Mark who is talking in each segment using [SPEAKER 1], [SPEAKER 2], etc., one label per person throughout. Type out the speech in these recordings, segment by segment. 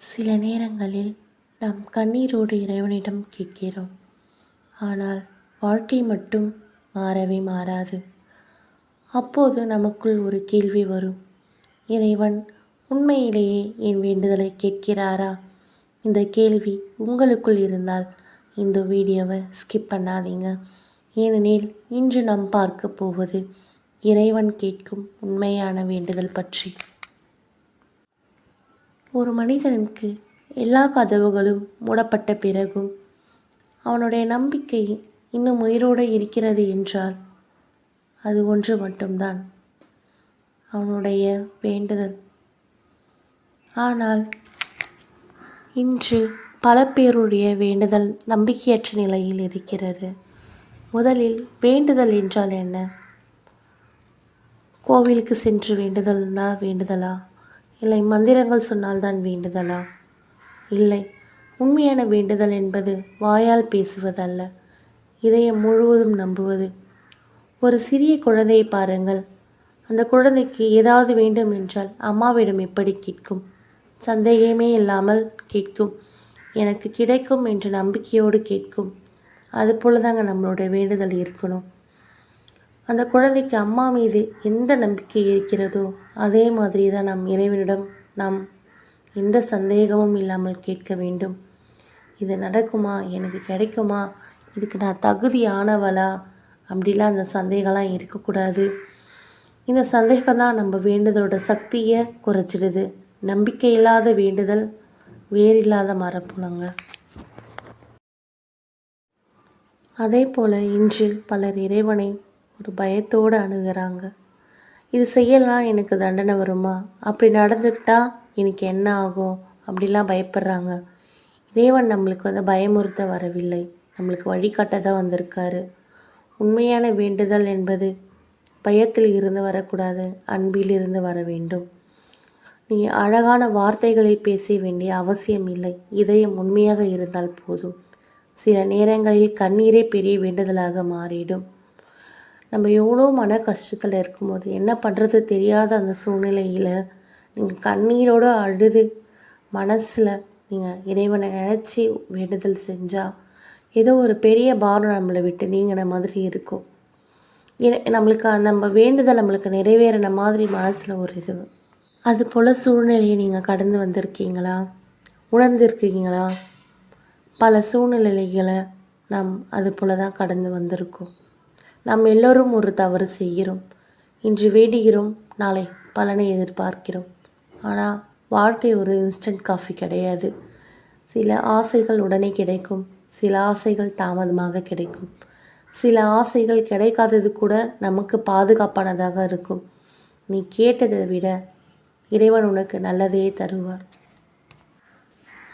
[SPEAKER 1] சில நேரங்களில் நாம் கண்ணீரோடு இறைவனிடம் கேட்கிறோம். ஆனால் வாழ்க்கை மட்டும் மாறவே மாறாது. அப்போது நமக்குள் ஒரு கேள்வி வரும். இறைவன் உண்மையிலேயே என் வேண்டுதலை கேட்கிறாரா? இந்த கேள்வி உங்களுக்குள் இருந்தால் இந்த வீடியோவை ஸ்கிப் பண்ணாதீங்க. ஏனெனில் இன்று நாம் பார்க்க போவது இறைவன் கேட்கும் உண்மையான வேண்டுதல் பற்றி. ஒரு மனிதனுக்கு எல்லா கதவுகளும் மூடப்பட்ட பிறகும் அவனுடைய நம்பிக்கை இன்னும் உயிரோடு இருக்கிறது என்றால் அது ஒன்று மட்டும்தான், அவனுடைய வேண்டுதல். ஆனால் இன்று பல பேருடைய வேண்டுதல் நம்பிக்கையற்ற நிலையில் இருக்கிறது. முதலில் வேண்டுதல் என்றால் என்ன? கோவிலுக்கு சென்று வேண்டுதல்னா வேண்டுதலா? இல்லை மந்திரங்கள் சொன்னால்தான் வேண்டுதலா? இல்லை, உண்மையான வேண்டுதல் என்பது வாயால் பேசுவதல்ல, இதயம் முழுவதும் நம்புவது. ஒரு சிறிய குழந்தையை பாருங்கள். அந்த குழந்தைக்கு ஏதாவது வேண்டும் என்றால் அம்மாவிடம் எப்படி கேட்கும்? சந்தேகமே இல்லாமல் கேட்கும். எனக்கு கிடைக்கும் என்ற நம்பிக்கையோடு கேட்கும். அதுபோல தாங்க நம்மளுடைய வேண்டுதல் இருக்கணும். அந்த குழந்தைக்கு அம்மா மீது எந்த நம்பிக்கை இருக்கிறதோ அதே மாதிரி தான் நம் இறைவனிடம் நாம் எந்த சந்தேகமும் இல்லாமல் கேட்க வேண்டும். இது நடக்குமா? எனக்கு கிடைக்குமா? இதுக்கு நான் தகுதியானவளா? அப்படிலாம் அந்த சந்தேகம்லாம் இருக்கக்கூடாது. இந்த சந்தேகம் தான் நம்ம வேண்டுதலோட சக்தியை குறைச்சிடுது. நம்பிக்கை இல்லாத வேண்டுதல் வேறில்லாத மரப்புலங்க. அதே போல் இன்று பலர் இறைவனை ஒரு பயத்தோடு அணுகிறாங்க. இது செய்யலாம் எனக்கு தண்டனை வருமா? அப்படி நடந்துக்கிட்டால் எனக்கு என்ன ஆகும்? அப்படிலாம் பயப்படுறாங்க. இறைவன் நம்மளுக்கு பயமுறுத்த வரவில்லை, நம்மளுக்கு வழிகாட்ட தான் வந்திருக்காரு. உண்மையான வேண்டுதல் என்பது பயத்தில் இருந்து வரக்கூடாது, அன்பில் இருந்து வர வேண்டும். நீ அழகான வார்த்தைகளில் பேச வேண்டிய அவசியம் இல்லை, இதயம் உண்மையாக இருந்தால் போதும். சில நேரங்களில் கண்ணீரே பெரிய வேண்டுதலாக மாறிடும். நம்ம எவ்வளோ மன கஷ்டத்தில் இருக்கும்போது என்ன பண்ணுறது தெரியாத அந்த சூழ்நிலையில் நீங்கள் கண்ணீரோடு அழுது மனசில் நீங்கள் இறைவனை நினச்சி வேண்டுதல் செஞ்சால் ஏதோ ஒரு பெரிய பாரம் நம்மளை விட்டு நீங்கின மாதிரி இருக்கும். நம்மளுக்கு நம்ம வேண்டுதல் நம்மளுக்கு நிறைவேறின மாதிரி மனசில் ஒரு இது. அதுபோல் சூழ்நிலையை நீங்கள் கடந்து வந்திருக்கீங்களா? உணர்ந்திருக்கீங்களா? பல சூழ்நிலைகளை நாம் அது போல் தான் கடந்து வந்திருக்கோம். நாம் எல்லோரும் ஒரு தவறு செய்கிறோம். இன்று வேண்டுகிறோம், நாளை பலனை எதிர்பார்க்கிறோம். ஆனால் வாழ்க்கை ஒரு இன்ஸ்டன்ட் காஃபி கிடையாது. சில ஆசைகள் உடனே கிடைக்கும், சில ஆசைகள் தாமதமாக கிடைக்கும், சில ஆசைகள் கிடைக்காதது கூட நமக்கு பாதுகாப்பானதாக இருக்கும். நீ கேட்டதை விட இறைவன் உனக்கு நல்லதே தருவார்.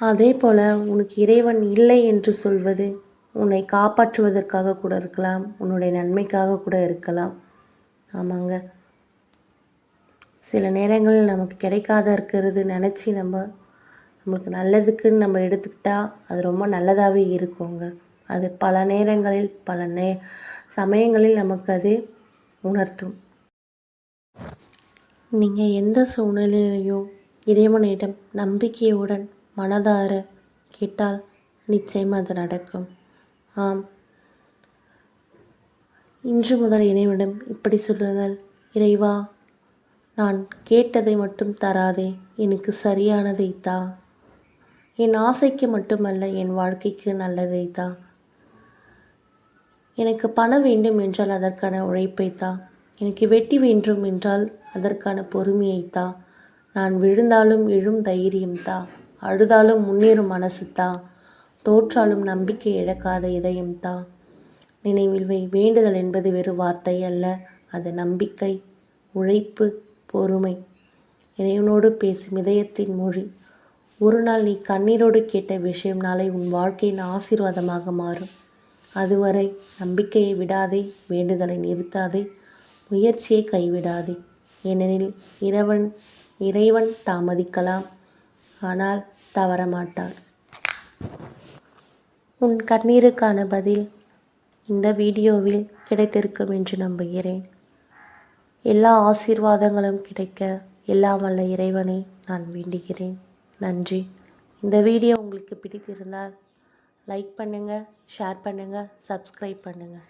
[SPEAKER 1] அதே போல் உனக்கு இறைவன் இல்லை என்று சொல்வது உன்னை காப்பாற்றுவதற்காக கூட இருக்கலாம், உன்னுடைய நன்மைக்காக கூட இருக்கலாம். ஆமாங்க, சில நேரங்களில் நமக்கு கிடைக்காத இருக்கிறது நினச்சி நம்மளுக்கு நல்லதுக்குன்னு நம்ம எடுத்துக்கிட்டால் அது ரொம்ப நல்லதாகவே இருக்குங்க. அது பல நேரங்களில் பல சமயங்களில் நமக்கு அது உணர்த்தும். நீங்கள் எந்த சூழ்நிலையிலையும் இறைவனிடம் நம்பிக்கையுடன் மனதார கேட்டால் நிச்சயம் அது நடக்கும். ஆம், இன்று முதல் இறைவனிடம் இப்படி சொல்லுங்கள். இறைவா, நான் கேட்டதை மட்டும் தராதே, எனக்கு சரியானதை தா. என் ஆசைக்கு மட்டுமல்ல, என் வாழ்க்கைக்கு நல்லதை தா. எனக்கு பணம் வேண்டும் என்றால் அதற்கான உழைப்பை தா. எனக்கு வெற்றி வேண்டும் என்றால் அதற்கான பொறுமையை தா. நான் விழுந்தாலும் எழும் தைரியம் தா. அழுதாலும் முன்னேறும் மனசு தா. தோற்றாலும் நம்பிக்கை இழக்காத இதயம் தா. நினைவில் வை, வேண்டுதல் என்பது வெறும் வார்த்தை அல்ல, அது நம்பிக்கை, உழைப்பு, பொறுமை, இறைவனோடு பேசும் இதயத்தின் மொழி. ஒரு நாள் நீ கண்ணீரோடு கேட்ட விஷயம் நாளை உன் வாழ்க்கையின் ஆசீர்வாதமாக மாறும். அதுவரை நம்பிக்கையை விடாதே, வேண்டுதலை நிறுத்தாதே, முயற்சியை கைவிடாதே. ஏனெனில் இறைவன் தாமதிக்கலாம், ஆனால் தவறமாட்டார். உன் கண்ணீருக்கான பதில் இந்த வீடியோவில் கிடைத்திருக்கும் என்று நம்புகிறேன். எல்லா ஆசீர்வாதங்களும் கிடைக்க எல்லாம் வல்ல இறைவனை நான் வேண்டுகிறேன். நன்றி. இந்த வீடியோ உங்களுக்கு பிடித்திருந்தால் லைக் பண்ணுங்கள், ஷேர் பண்ணுங்கள், சப்ஸ்கிரைப் பண்ணுங்கள்.